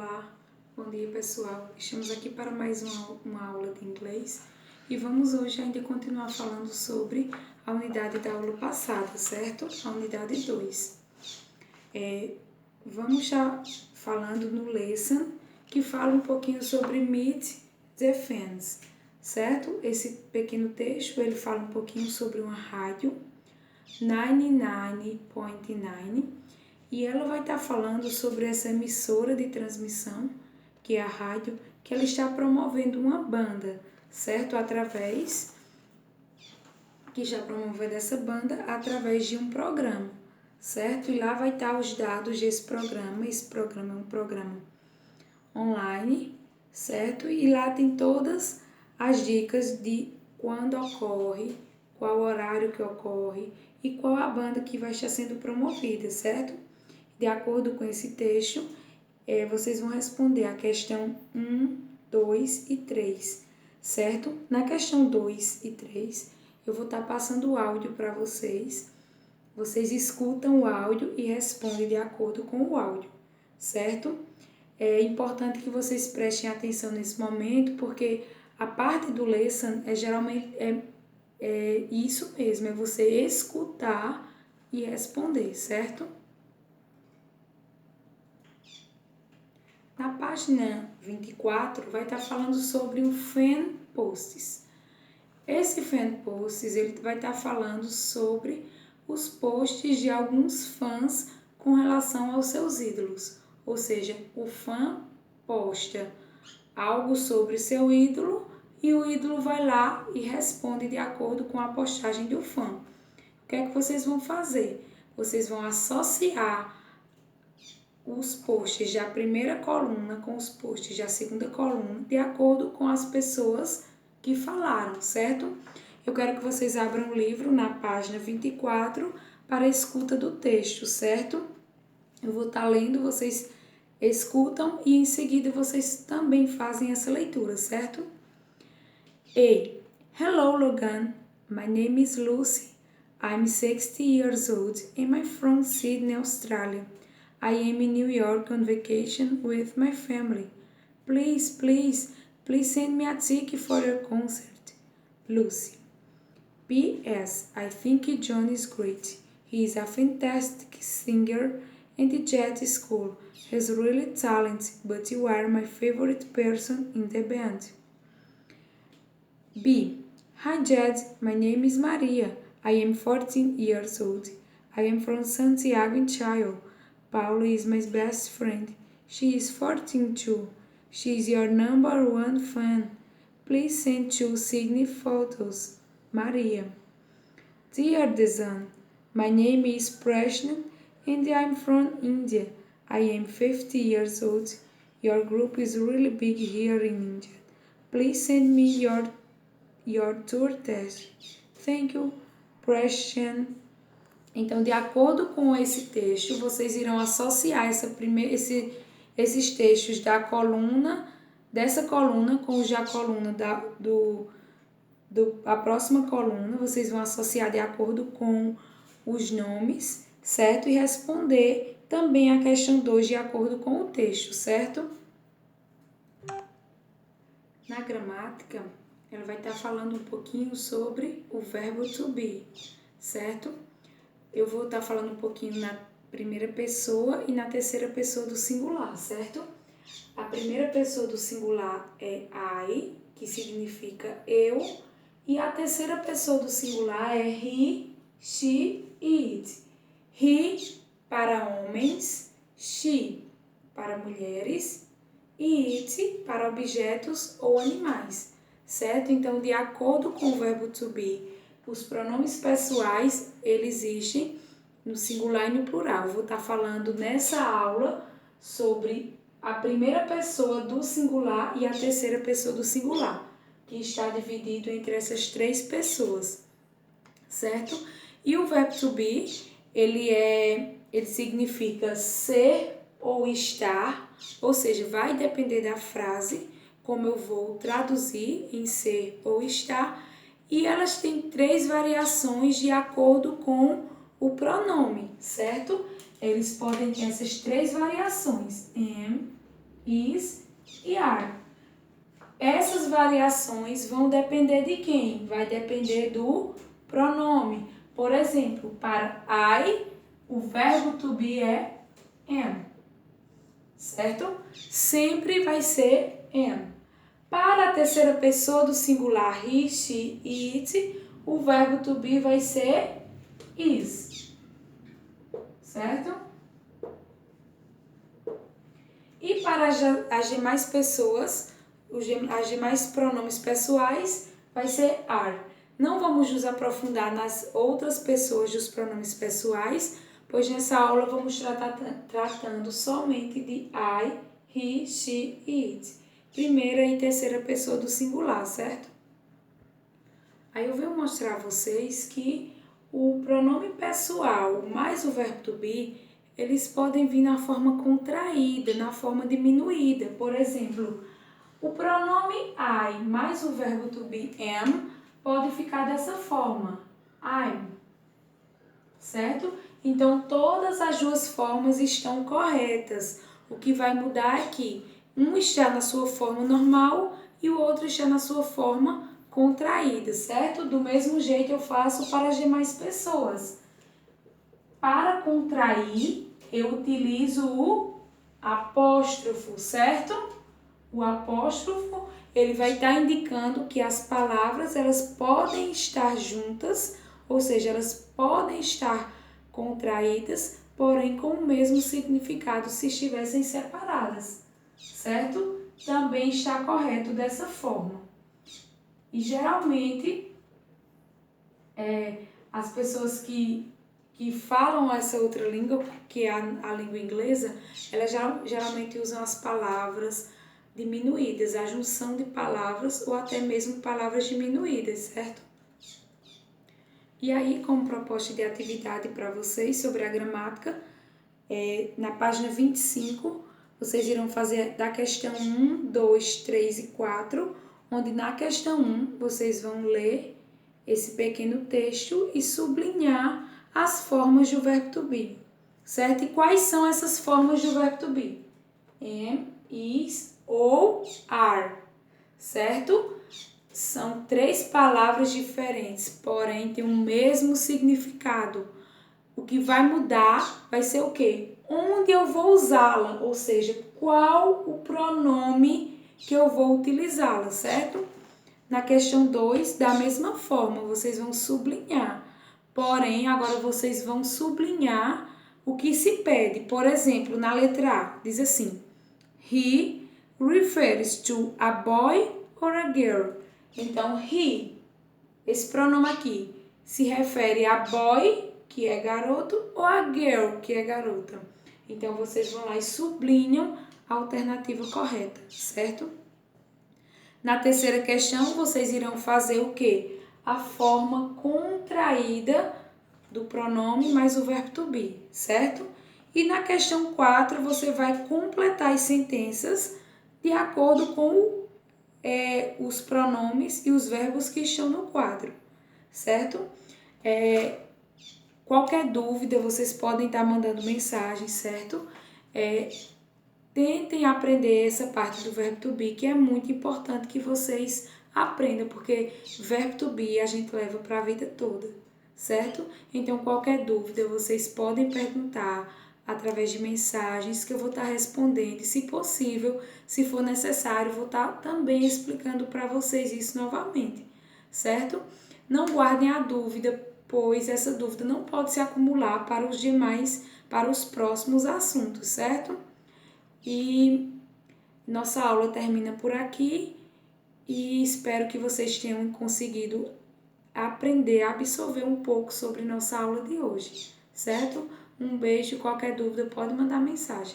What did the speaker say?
Olá, bom dia pessoal. Estamos aqui para mais uma aula de inglês e vamos hoje ainda continuar falando sobre a unidade da aula passada, certo? A unidade 2. Vamos já falando no lesson que fala um pouquinho sobre meet the fans, certo? Esse pequeno texto ele fala um pouquinho sobre uma rádio 99.9 e ela vai estar falando sobre essa emissora de transmissão, que é a rádio, que ela está promovendo uma banda, certo? Que já promoveu dessa banda através de um programa, certo? E lá vai estar os dados desse programa. Esse programa é um programa online, certo? E lá tem todas as dicas de quando ocorre, qual horário que ocorre e qual a banda que vai estar sendo promovida, certo? De acordo com esse texto, vocês vão responder a questão 1, 2 e 3, certo? Na questão 2 e 3, eu vou estar passando o áudio para vocês. Vocês escutam o áudio e respondem de acordo com o áudio, certo? É importante que vocês prestem atenção nesse momento, porque a parte do lesson geralmente isso mesmo, é você escutar e responder, certo? Na página 24 vai estar falando sobre o fan posts. Esse fan posts ele vai estar falando sobre os posts de alguns fãs com relação aos seus ídolos. Ou seja, o fã posta algo sobre seu ídolo e o ídolo vai lá e responde de acordo com a postagem do fã. O que é que vocês vão fazer? Vocês vão associar os posts da primeira coluna com os posts da segunda coluna de acordo com as pessoas que falaram, certo? Eu quero que vocês abram o livro na página 24 para a escuta do texto, certo? Eu vou estar lendo, vocês escutam e em seguida vocês também fazem essa leitura, certo? Hello Logan, my name is Lucy. I'm 60 years old and I'm from Sydney, Australia. I am in New York on vacation with my family. Please send me a ticket for your concert. Lucy. P.S. I think John is great. He is a fantastic singer and DJ at school. He's really talented, but you are my favorite person in the band. B. Hi Jed, my name is Maria. I am 14 years old. I am from Santiago in Chile. Paula is my best friend. She is 14 too. She is your number one fan. Please send 2 Sydney photos. Maria. Dear Desan, my name is Prashnan and I am from India. I am 50 years old. Your group is really big here in India. Please send me your tour test. Thank you, Prashnan. Então, de acordo com esse texto, vocês irão associar esses textos dessa coluna com os da coluna a próxima coluna. Vocês vão associar de acordo com os nomes, certo? E responder também a questão 2 de acordo com o texto, certo? Na gramática, ela vai estar falando um pouquinho sobre o verbo to be, certo? Eu vou estar falando um pouquinho na primeira pessoa e na terceira pessoa do singular, certo? A primeira pessoa do singular é I, que significa eu, e a terceira pessoa do singular é he, she e it. He para homens, she para mulheres e it para objetos ou animais, certo? Então, de acordo com o verbo to be, os pronomes pessoais, eles existem no singular e no plural. Eu vou estar falando nessa aula sobre a primeira pessoa do singular e a terceira pessoa do singular, que está dividido entre essas 3 pessoas, certo? E o verbo to be, ele significa ser ou estar, ou seja, vai depender da frase, como eu vou traduzir em ser ou estar, e elas têm 3 variações de acordo com o pronome, certo? Eles podem ter essas 3 variações, am, is e are. Essas variações vão depender de quem? Vai depender do pronome. Por exemplo, para I, o verbo to be é am, certo? Sempre vai ser am. Para a terceira pessoa do singular he, she, it, o verbo to be vai ser is, certo? E para as demais pessoas, as demais pronomes pessoais, vai ser are. Não vamos nos aprofundar nas outras pessoas dos pronomes pessoais, pois nessa aula vamos tratando somente de I, he, she e it. Primeira e terceira pessoa do singular, certo? Aí eu venho mostrar a vocês que o pronome pessoal mais o verbo to be, eles podem vir na forma contraída, na forma diminuída. Por exemplo, o pronome I mais o verbo to be am pode ficar dessa forma, I'm, certo? Então, todas as duas formas estão corretas. O que vai mudar é que um está na sua forma normal e o outro está na sua forma contraída, certo? Do mesmo jeito eu faço para as demais pessoas. Para contrair, eu utilizo o apóstrofo, certo? O apóstrofo, ele vai estar indicando que as palavras, elas podem estar juntas, ou seja, elas podem estar contraídas, porém com o mesmo significado se estivessem separadas, certo? Também está correto dessa forma. E geralmente, as pessoas que falam essa outra língua, que é a língua inglesa, elas geralmente usam as palavras diminuídas, a junção de palavras ou até mesmo palavras diminuídas, certo? E aí, como proposta de atividade para vocês sobre a gramática, na página 25, vocês irão fazer da questão 1, 2, 3 e 4, onde na questão 1 vocês vão ler esse pequeno texto e sublinhar as formas do verbo to be, certo? E quais são essas formas do verbo to be? Am, is ou are, certo? São 3 palavras diferentes, porém tem o mesmo significado. O que vai mudar vai ser o quê? Onde eu vou usá-la, ou seja, qual o pronome que eu vou utilizá-la, certo? Na questão 2, da mesma forma, vocês vão sublinhar. Porém, agora vocês vão sublinhar o que se pede. Por exemplo, na letra A, diz assim: He refers to a boy or a girl. Então, he, esse pronome aqui, se refere a boy, que é garoto, ou a girl, que é garota. Então, vocês vão lá e sublinham a alternativa correta, certo? Na terceira questão, vocês irão fazer o quê? A forma contraída do pronome mais o verbo to be, certo? E na questão 4, você vai completar as sentenças de acordo com os pronomes e os verbos que estão no quadro, certo? Qualquer dúvida, vocês podem estar mandando mensagem, certo? Tentem aprender essa parte do verbo to be, que é muito importante que vocês aprendam, porque verbo to be a gente leva para a vida toda, certo? Então, qualquer dúvida, vocês podem perguntar através de mensagens que eu vou estar respondendo. E, se possível, se for necessário, vou estar também explicando para vocês isso novamente, certo? Não guardem a dúvida, pois essa dúvida não pode se acumular para os próximos assuntos, certo? E nossa aula termina por aqui e espero que vocês tenham conseguido aprender, absorver um pouco sobre nossa aula de hoje, certo? Um beijo, qualquer dúvida pode mandar mensagem.